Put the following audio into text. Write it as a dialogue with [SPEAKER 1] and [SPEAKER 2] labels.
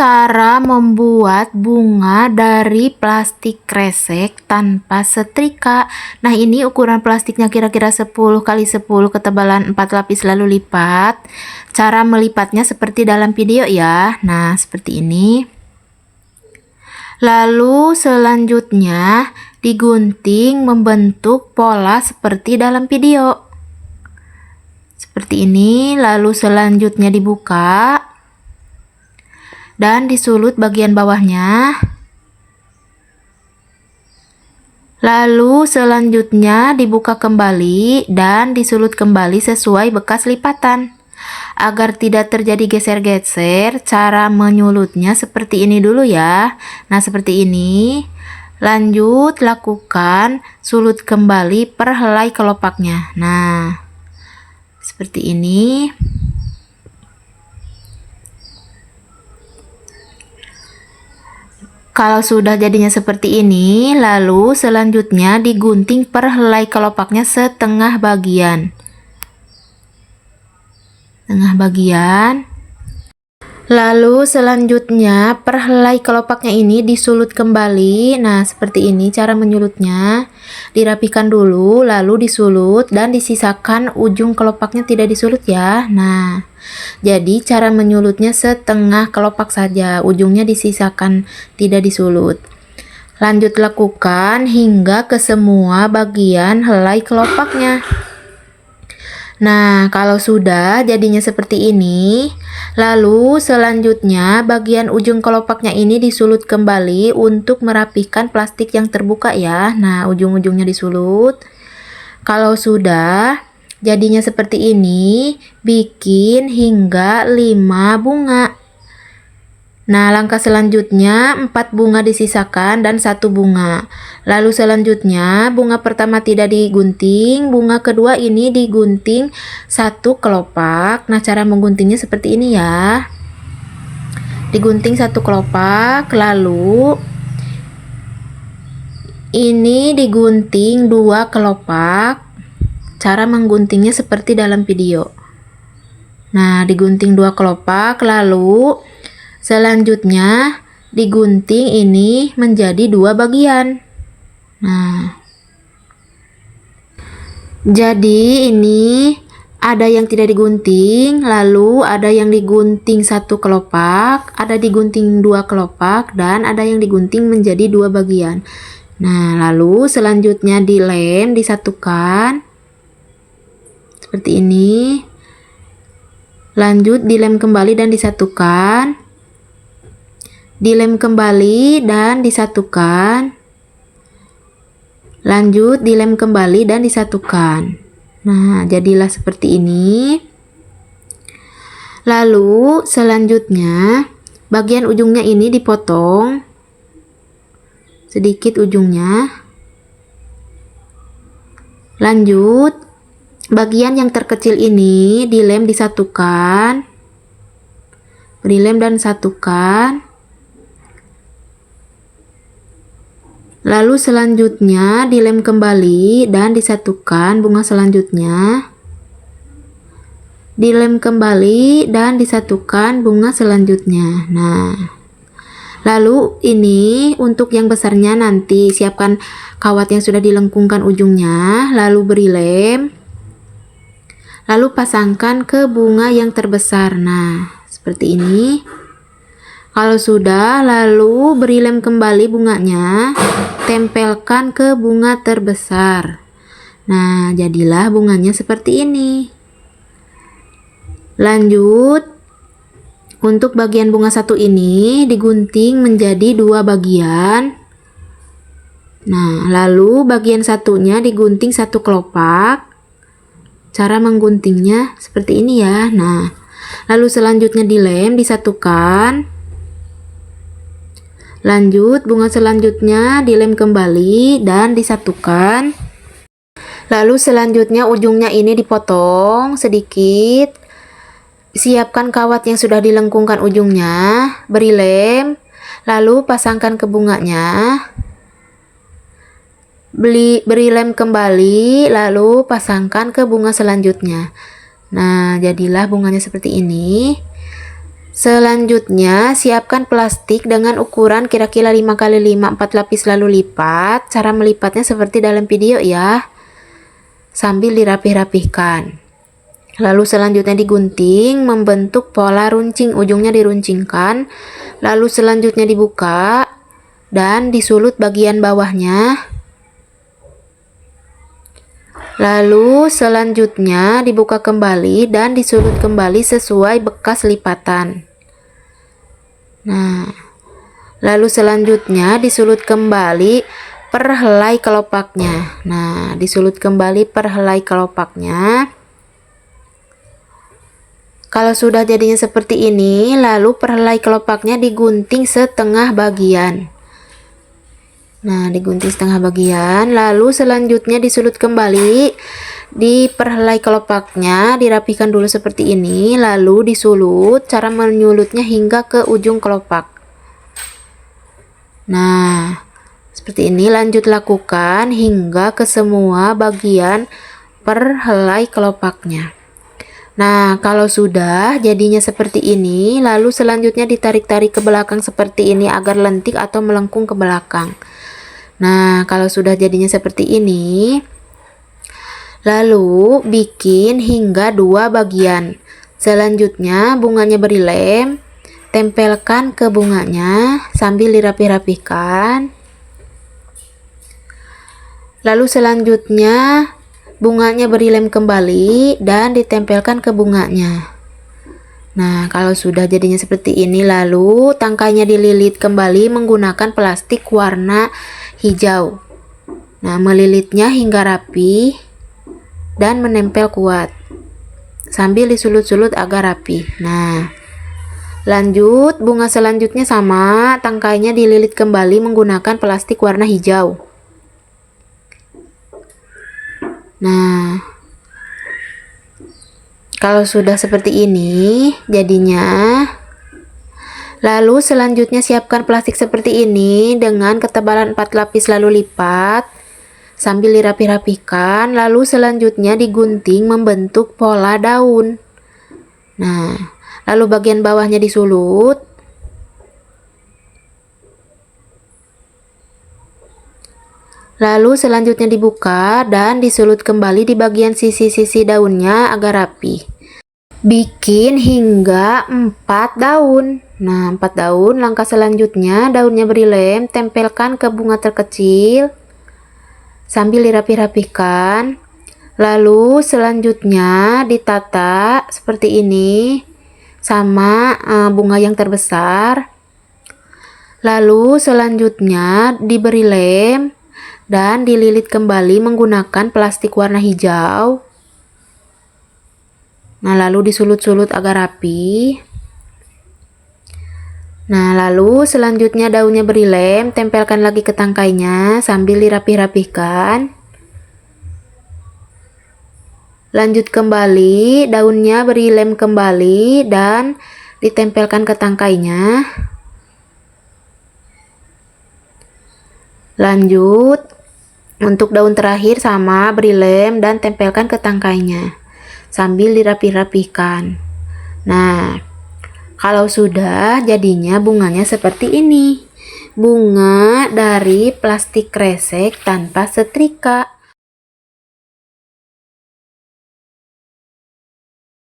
[SPEAKER 1] Cara membuat bunga dari plastik kresek tanpa setrika. Nah, ini ukuran plastiknya kira-kira 10 kali 10 ketebalan 4 lapis lalu lipat. Cara melipatnya seperti dalam video ya. Nah, seperti ini. Lalu selanjutnya digunting membentuk pola seperti dalam video. Seperti ini, lalu selanjutnya dibuka dan disulut bagian bawahnya. Lalu selanjutnya dibuka kembali dan disulut kembali sesuai bekas lipatan. Agar tidak terjadi geser-geser, cara menyulutnya seperti ini dulu ya. Nah, seperti ini. Lanjut lakukan sulut kembali per helai kelopaknya. Nah, seperti ini. Kalau sudah jadinya seperti ini, lalu selanjutnya digunting per helai kelopaknya setengah bagian. Lalu selanjutnya per helai kelopaknya ini disulut kembali. Nah, seperti ini cara menyulutnya. Dirapikan dulu, lalu disulut dan disisakan ujung kelopaknya tidak disulut ya. Nah, jadi cara menyulutnya setengah kelopak saja, ujungnya disisakan tidak disulut. Lanjut lakukan hingga ke semua bagian helai kelopaknya. Nah, kalau sudah jadinya seperti ini, lalu selanjutnya bagian ujung kelopaknya ini disulut kembali untuk merapikan plastik yang terbuka ya. Nah, ujung-ujungnya disulut. Kalau sudah jadinya seperti ini, bikin hingga 5 bunga. Nah, langkah selanjutnya 4 bunga disisakan dan 1 bunga. Lalu selanjutnya bunga pertama tidak digunting, bunga kedua ini digunting 1 kelopak. Nah, cara mengguntingnya seperti ini ya. Digunting 1 kelopak, lalu ini digunting 2 kelopak. Cara mengguntingnya seperti dalam video. Nah, digunting 2 kelopak, lalu selanjutnya digunting ini menjadi 2 bagian. Nah, jadi ini ada yang tidak digunting, lalu ada yang digunting 1 kelopak, ada digunting 2 kelopak, dan ada yang digunting menjadi 2 bagian. Nah, lalu selanjutnya dilem, disatukan seperti ini. Lanjut dilem kembali dan disatukan. Dilem kembali dan disatukan. Lanjut dilem kembali dan disatukan. Nah, jadilah seperti ini. Lalu selanjutnya bagian ujungnya ini dipotong sedikit ujungnya. Lanjut bagian yang terkecil ini dilem disatukan. Beri lem dan satukan. Lalu selanjutnya dilem kembali dan disatukan bunga selanjutnya. Dilem kembali dan disatukan bunga selanjutnya. Nah, lalu ini untuk yang besarnya nanti siapkan kawat yang sudah dilengkungkan ujungnya, lalu beri lem. Lalu pasangkan ke bunga yang terbesar. Nah, seperti ini. Kalau sudah, lalu beri lem kembali bunganya, tempelkan ke bunga terbesar. Nah, jadilah bunganya seperti ini. Lanjut, untuk bagian bunga satu ini digunting menjadi 2 bagian. Nah, lalu bagian satunya digunting 1 kelopak. Cara mengguntingnya seperti ini ya. Nah, lalu selanjutnya dilem, disatukan. Lanjut, bunga selanjutnya dilem kembali dan disatukan. Lalu selanjutnya ujungnya ini dipotong sedikit. Siapkan kawat yang sudah dilengkungkan ujungnya, beri lem, lalu pasangkan ke bunganya. Beri lem kembali, lalu pasangkan ke bunga selanjutnya. Nah, jadilah bunganya seperti ini. Selanjutnya, siapkan plastik dengan ukuran kira-kira 5x5 4 lapis lalu lipat. Cara melipatnya seperti dalam video ya, sambil dirapih-rapihkan. Lalu selanjutnya digunting membentuk pola runcing, ujungnya diruncingkan. Lalu selanjutnya dibuka dan disulut bagian bawahnya. Lalu selanjutnya dibuka kembali dan disulut kembali sesuai bekas lipatan. Nah, lalu selanjutnya disulut kembali per helai kelopaknya. Nah, disulut kembali per helai kelopaknya. Kalau sudah jadinya seperti ini, lalu per helai kelopaknya digunting setengah bagian. Nah, digunting setengah bagian, lalu selanjutnya disulut kembali di per helai kelopaknya, dirapikan dulu seperti ini, lalu disulut. Cara menyulutnya hingga ke ujung kelopak. Nah, seperti ini, lanjut lakukan hingga ke semua bagian per helai kelopaknya. Nah, kalau sudah jadinya seperti ini, lalu selanjutnya ditarik-tarik ke belakang seperti ini agar lentik atau melengkung ke belakang. Nah, kalau sudah jadinya seperti ini, lalu bikin hingga 2 bagian. Selanjutnya bunganya beri lem, tempelkan ke bunganya sambil dirapih-rapihkan. Lalu selanjutnya bunganya beri lem kembali dan ditempelkan ke bunganya. Nah, kalau sudah jadinya seperti ini, lalu tangkainya dililit kembali menggunakan plastik warna hijau. Nah, melilitnya hingga rapi dan menempel kuat sambil disulut-sulut agar rapi. Nah, lanjut bunga selanjutnya sama, tangkainya dililit kembali menggunakan plastik warna hijau. Nah, kalau sudah seperti ini jadinya, lalu selanjutnya siapkan plastik seperti ini dengan ketebalan 4 lapis lalu lipat sambil dirapih-rapihkan. Lalu selanjutnya digunting membentuk pola daun. Nah, lalu bagian bawahnya disulut. Lalu selanjutnya dibuka dan disulut kembali di bagian sisi-sisi daunnya agar rapi. Bikin hingga 4 daun. Nah, 4 daun. Langkah selanjutnya daunnya beri lem, tempelkan ke bunga terkecil sambil dirapih-rapihkan. Lalu selanjutnya ditata seperti ini sama bunga yang terbesar. Lalu selanjutnya diberi lem dan dililit kembali menggunakan plastik warna hijau. Nah, lalu disulut-sulut agar rapi. Nah, lalu selanjutnya daunnya beri lem, tempelkan lagi ke tangkainya sambil dirapih-rapihkan. Lanjut kembali, daunnya beri lem kembali dan ditempelkan ke tangkainya. Lanjut, untuk daun terakhir sama, beri lem dan tempelkan ke tangkainya sambil dirapih-rapihkan. Nah, kalau sudah jadinya bunganya seperti ini. Bunga dari plastik kresek tanpa setrika.